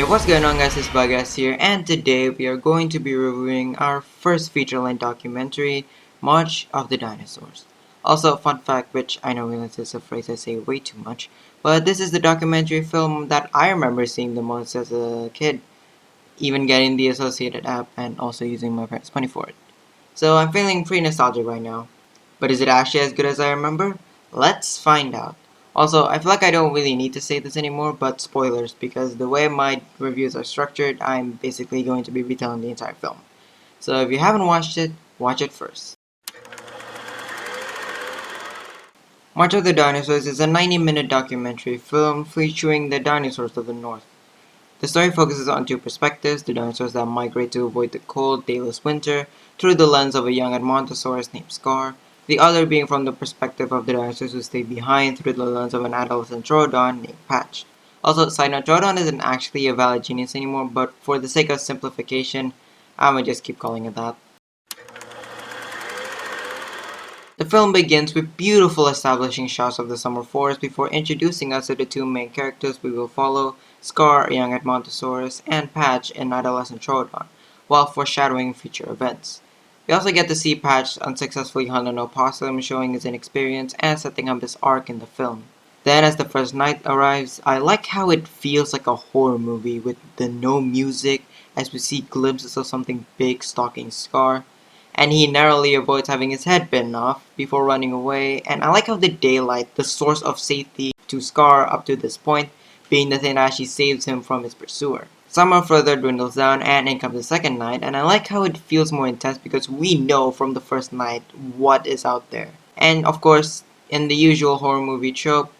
Hey, what's going on guys, it's Bagas here, and today we are going to be reviewing our first feature-length documentary, March of the Dinosaurs. Also, fun fact, which I know this is a phrase I say way too much, but this is the documentary film that I remember seeing the most as a kid, even getting the associated app and also using my parents' money for it. So I'm feeling pretty nostalgic right now. But is it actually as good as I remember? Let's find out. Also, I feel like I don't really need to say this anymore, but spoilers, because the way my reviews are structured, I'm basically going to be retelling the entire film. So if you haven't watched it, watch it first. March of the Dinosaurs is a 90-minute documentary film featuring the dinosaurs of the North. The story focuses on two perspectives: the dinosaurs that migrate to avoid the cold, dayless winter through the lens of a young Edmontosaurus named Scar, the other being from the perspective of the dinosaurs who stay behind through the lens of an adolescent Troodon named Patch. Also, side note, Troodon isn't actually a valid genius anymore, but for the sake of simplification, I'ma just keep calling it that. The film begins with beautiful establishing shots of the summer forest before introducing us to the two main characters we will follow: Scar, a young Edmontosaurus, and Patch, an adolescent Troodon, while foreshadowing future events. We also get to see Patch unsuccessfully hunt an opossum, showing his inexperience and setting up his arc in the film. Then, as the first night arrives, I like how it feels like a horror movie with the no music, as we see glimpses of something big stalking Scar, and he narrowly avoids having his head bitten off before running away. And I like how the daylight, the source of safety to Scar up to this point, being the thing that actually saves him from his pursuer. Summer further dwindles down and in comes the second night, and I like how it feels more intense because we know from the first night what is out there. And of course, in the usual horror movie trope,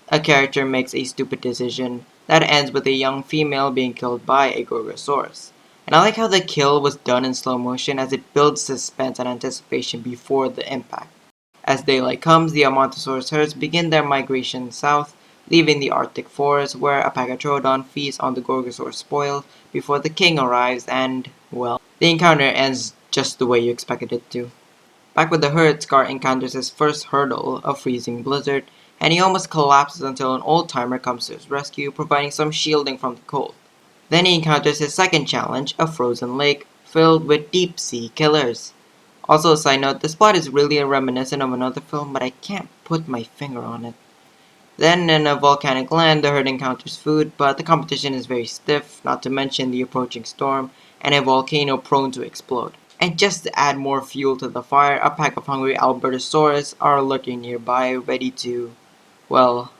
a character makes a stupid decision that ends with a young female being killed by a Gorgosaurus. And I like how the kill was done in slow motion as it builds suspense and anticipation before the impact. As daylight comes, the Edmontosaurus herds begin their migration south, leaving the Arctic forest where a pack of Troodon feasts on the Gorgosaurus spoil before the king arrives and, well, the encounter ends just the way you expected it to. Back with the herd, Scar encounters his first hurdle, a freezing blizzard, and he almost collapses until an old-timer comes to his rescue, providing some shielding from the cold. Then he encounters his second challenge, a frozen lake filled with deep-sea killers. Also, a side note, this plot is really reminiscent of another film, but I can't put my finger on it. Then, in a volcanic land, the herd encounters food, but the competition is very stiff, not to mention the approaching storm, and a volcano prone to explode. And just to add more fuel to the fire, a pack of hungry Albertosaurus are lurking nearby, ready to, well,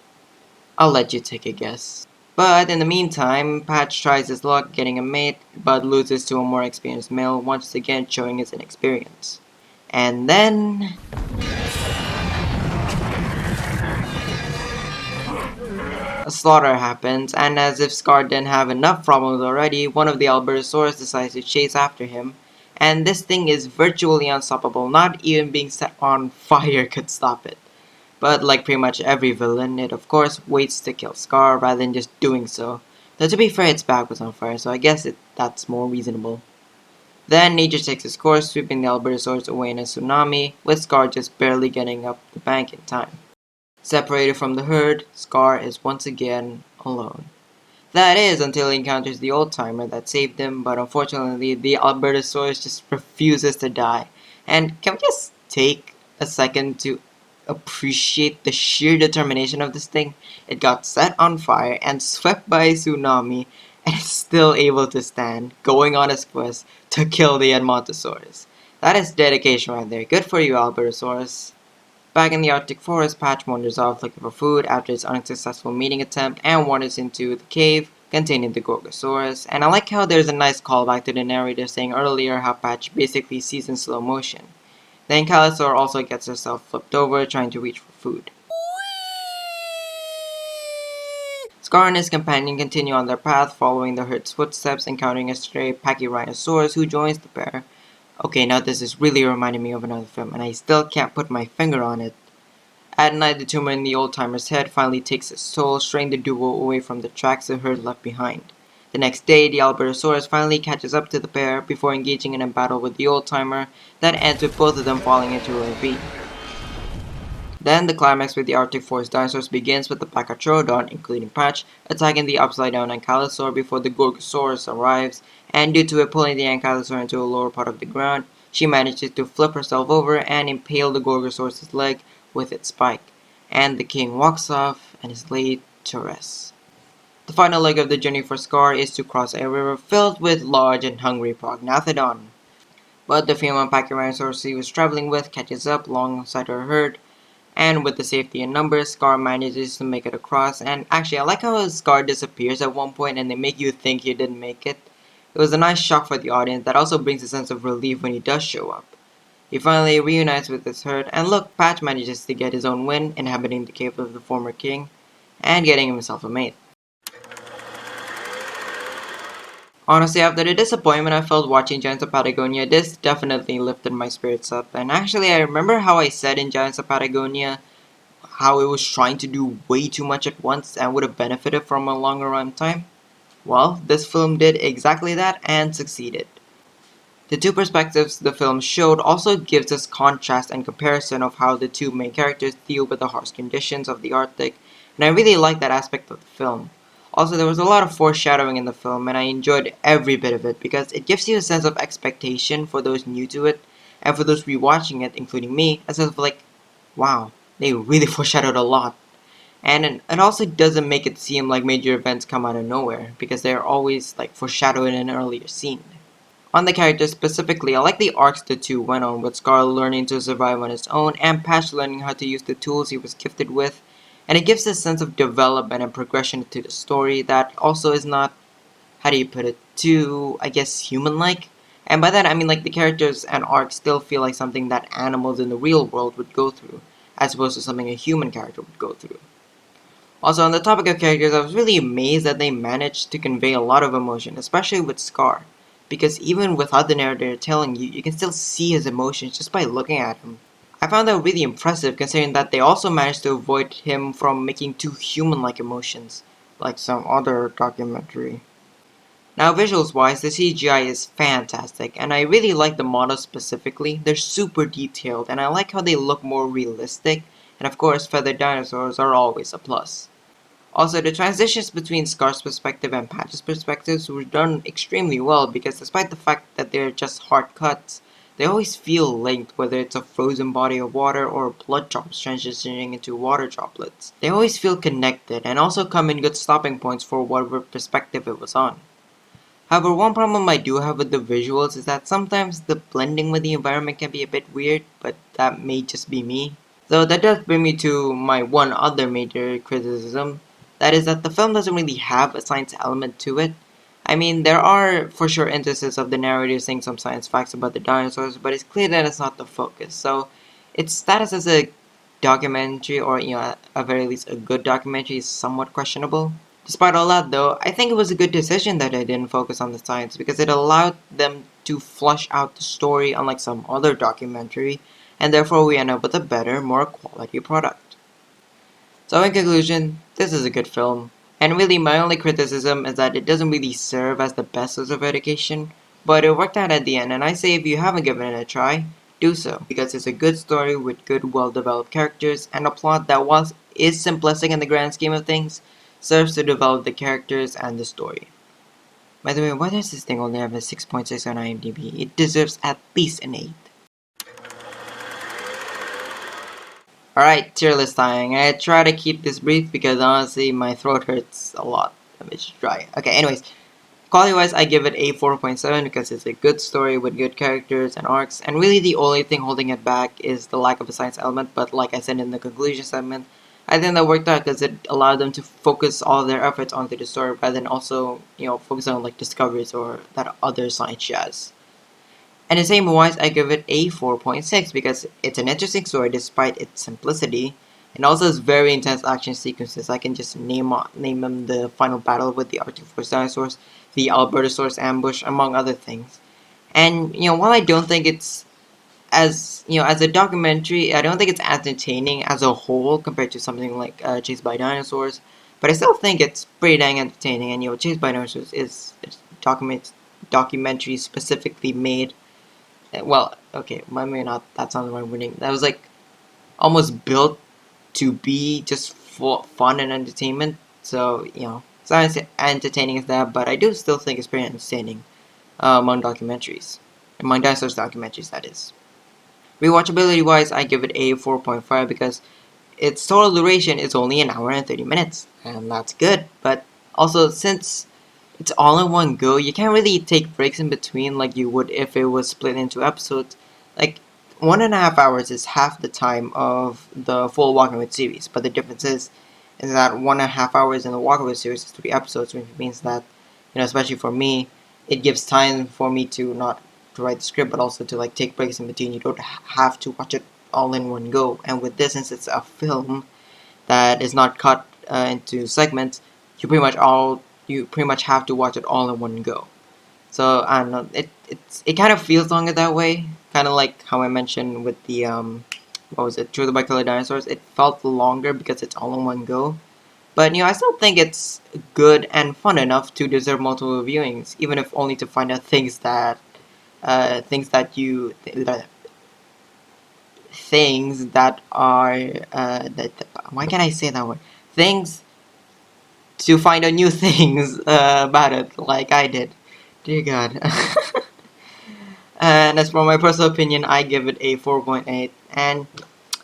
I'll let you take a guess. But in the meantime, Patch tries his luck getting a mate, but loses to a more experienced male, once again showing his inexperience. And then a slaughter happens, and as if Scar didn't have enough problems already, one of the Albertosaurus decides to chase after him, and this thing is virtually unstoppable. Not even being set on fire could stop it. But like pretty much every villain, it of course waits to kill Scar rather than just doing so. Though to be fair, its back was on fire, so I guess that's more reasonable. Then nature takes its course, sweeping the Albertosaurus away in a tsunami, with Scar just barely getting up the bank in time. Separated from the herd, Scar is once again alone. That is, until he encounters the old-timer that saved him, but unfortunately the Albertosaurus just refuses to die. And can we just take a second to appreciate the sheer determination of this thing? It got set on fire and swept by a tsunami, and is still able to stand, going on its quest to kill the Edmontosaurus. That is dedication right there. Good for you, Albertosaurus. Back in the Arctic forest, Patch wanders off looking for food after his unsuccessful meeting attempt and wanders into the cave containing the Gorgosaurus. And I like how there's a nice callback to the narrator saying earlier how Patch basically sees in slow motion. The Ankylosaur also gets herself flipped over trying to reach for food. Scar and his companion continue on their path, following the herd's footsteps, encountering a stray Pachyrhinosaurus who joins the pair. Okay, now this is really reminding me of another film, and I still can't put my finger on it. At night, the tumor in the old-timer's head finally takes its toll, straying the duo away from the tracks the herd left behind. The next day, the Albertosaurus finally catches up to the pair before engaging in a battle with the old-timer that ends with both of them falling into a ravine. Then the climax with the Arctic Forest dinosaurs begins with the pack of Troodon, including Patch, attacking the upside-down Ankylosaur before the Gorgosaurus arrives, and due to it pulling the Ankylosaur into a lower part of the ground, she manages to flip herself over and impale the Gorgosaurus' leg with its spike, and the king walks off and is laid to rest. The final leg of the journey for Scar is to cross a river filled with large and hungry Prognathodon. But the female Pachyrhinosaurus she was traveling with catches up alongside her herd, and with the safety in numbers, Scar manages to make it across. And actually, I like how Scar disappears at one point and they make you think he didn't make it. It was a nice shock for the audience that also brings a sense of relief when he does show up. He finally reunites with his herd, and look, Patch manages to get his own win, inhabiting the cave of the former king, and getting himself a mate. Honestly, after the disappointment I felt watching Giants of Patagonia, this definitely lifted my spirits up. And actually, I remember how I said in Giants of Patagonia how it was trying to do way too much at once and would have benefited from a longer runtime. Well, this film did exactly that and succeeded. The two perspectives the film showed also gives us contrast and comparison of how the two main characters deal with the harsh conditions of the Arctic, and I really like that aspect of the film. Also, there was a lot of foreshadowing in the film, and I enjoyed every bit of it because it gives you a sense of expectation for those new to it, and for those rewatching it, including me, a sense of like, wow, they really foreshadowed a lot. And it also doesn't make it seem like major events come out of nowhere, because they're always like foreshadowed in an earlier scene. On the characters specifically, I like the arcs the two went on, with Scar learning to survive on his own, and Patch learning how to use the tools he was gifted with, and it gives a sense of development and progression to the story that also is not, how do you put it, too, I guess, human-like? And by that I mean like the characters and arcs still feel like something that animals in the real world would go through, as opposed to something a human character would go through. Also, on the topic of characters, I was really amazed that they managed to convey a lot of emotion, especially with Scar. Because even without the narrator telling you, you can still see his emotions just by looking at him. I found that really impressive considering that they also managed to avoid him from making too human-like emotions, like some other documentary. Now visuals wise, the CGI is fantastic, and I really like the models specifically. They're super detailed, and I like how they look more realistic, and of course feathered dinosaurs are always a plus. Also, the transitions between Scar's perspective and Patch's perspectives were done extremely well because despite the fact that they're just hard cuts, they always feel linked, whether it's a frozen body of water or blood drops transitioning into water droplets. They always feel connected and also come in good stopping points for whatever perspective it was on. However, one problem I do have with the visuals is that sometimes the blending with the environment can be a bit weird, but that may just be me. So that does bring me to my one other major criticism, that is that the film doesn't really have a science element to it. I mean, there are for sure instances of the narrator saying some science facts about the dinosaurs, but it's clear that it's not the focus. So its status as a documentary, or at a very least a good documentary, is somewhat questionable. Despite all that though, I think it was a good decision that I didn't focus on the science because it allowed them to flush out the story unlike some other documentary, and therefore we end up with a better, more quality product. So in conclusion, this is a good film, and really my only criticism is that it doesn't really serve as the best source of education, but it worked out at the end, and I say if you haven't given it a try, do so, because it's a good story with good well-developed characters, and a plot that whilst is simplistic in the grand scheme of things, serves to develop the characters and the story. By the way, why does this thing only have a 6.6 on IMDb? It deserves at least an 8. Alright, tier list time. I try to keep this brief because honestly my throat hurts a lot. I'm just dry. Okay, anyways. Quality wise, I give it a 4.7 because it's a good story with good characters and arcs, and really the only thing holding it back is the lack of a science element, but like I said in the conclusion segment, I think that worked out because it allowed them to focus all their efforts onto the story rather than also, focus on like discoveries or that other science jazz. And the same wise, I give it a 4.6 because it's an interesting story despite its simplicity, and also has very intense action sequences. I can just name them the final battle with the Arctic Forest dinosaurs, the Albertosaurus ambush, among other things. And while I don't think it's as a documentary, I don't think it's as entertaining as a whole compared to something like Chased by Dinosaurs, but I still think it's pretty dang entertaining. And Chased by Dinosaurs is a documentary specifically made. Well, okay, maybe not. That sounds right wording. That was like almost built to be just for fun and entertainment. So, you know, it's not as entertaining as that, but I do still think it's pretty entertaining among documentaries. Among dinosaurs documentaries, that is. Rewatchability wise, I give it a 4.5 because its total duration is only an hour and 30 minutes, and that's good. But also, since it's all in one go, you can't really take breaks in between like you would if it was split into episodes. Like, 1.5 hours is half the time of the full Walking With series, but the difference is that 1.5 hours in the Walking With series is 3 episodes, which means that, you know, especially for me, it gives time for me to not to write the script, but also to like take breaks in between. You don't have to watch it all in one go. And with this, since it's a film that is not cut into segments, you pretty much have to watch it all in one go. So I don't know, it kind of feels longer that way, kind of like how I mentioned with the what was it, Troodon by Killer Dinosaurs. It felt longer because it's all in one go. But you know, I still think it's good and fun enough to deserve multiple viewings, even if only to find out things that you things that are why can't I say that word? Things to find out new things about it, like I did. Dear God. And as for my personal opinion, I give it a 4.8. And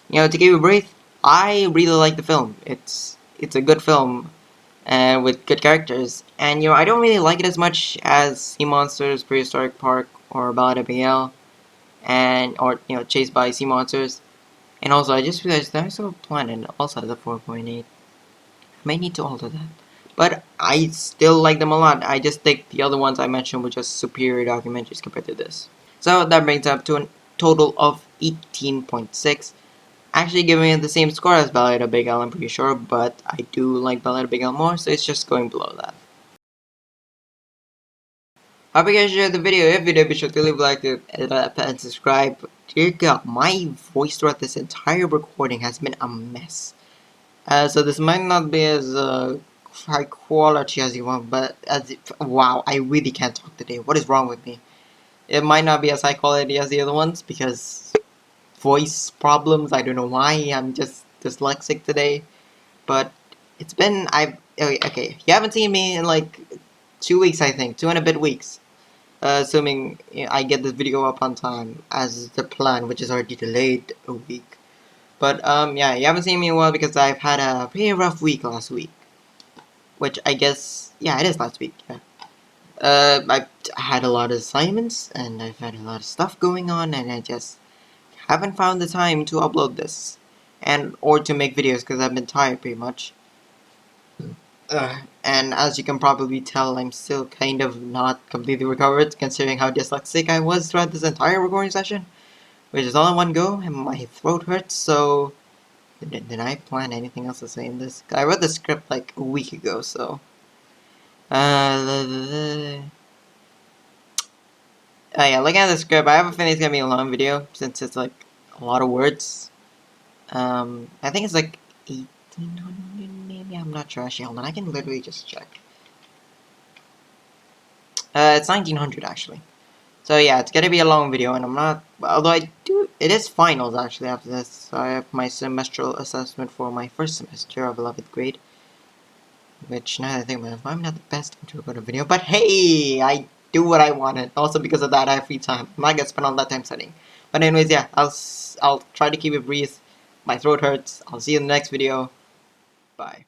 you know, to give you a brief, I really like the film. It's a good film, with good characters. And you know, I don't really like it as much as Sea Monsters, Prehistoric Park, or Ballad of Baal, and or you know, Chased by Sea Monsters. And also, I just realized Dinosaur Planet also has a 4.8. I may need to alter that. But I still like them a lot. I just think the other ones I mentioned were just superior documentaries compared to this. So that brings up to a total of 18.6. Actually giving it the same score as Ballad of Big Al, I'm pretty sure, but I do like Ballad of Big Al more, so it's just going below that. Hope you guys enjoyed the video. If you did, be sure to leave a like and subscribe. Dear God, my voice throughout this entire recording has been a mess. So this might not be as high quality as you want, but wow, I really can't talk today. What is wrong with me? It might not be as high quality as the other ones because voice problems. I don't know why. I'm just dyslexic today. But it's been okay. You haven't seen me in like 2 weeks, I think, 2 and a bit weeks. Assuming I get this video up on time as the plan, which is already delayed a week. But yeah, you haven't seen me in a while because I've had a pretty rough week last week. Which I guess, yeah, it is last week. Yeah. I've had a lot of assignments and I've had a lot of stuff going on, and I just haven't found the time to upload this and or to make videos because I've been tired pretty much. And as you can probably tell, I'm still kind of not completely recovered considering how dyslexic I was throughout this entire recording session, which is all in one go, and my throat hurts. So did I plan anything else to say in this? I read the script like a week ago, so yeah, looking at the script, I have a feeling it's gonna be a long video since it's like a lot of words. I think it's like 1800 maybe, I'm not sure. Actually, hold on, I can literally just check. It's 1900 actually. So yeah, it's gonna be a long video, and I'm not, although it is finals actually after this. So I have my semestral assessment for my first semester of 11th grade. Which, now that I think about it, I'm not the best to record a video, but hey, I do what I wanted. Also because of that, I have free time. I'm not gonna spend all that time studying. But anyways, yeah, I'll try to keep it brief. My throat hurts. I'll see you in the next video. Bye.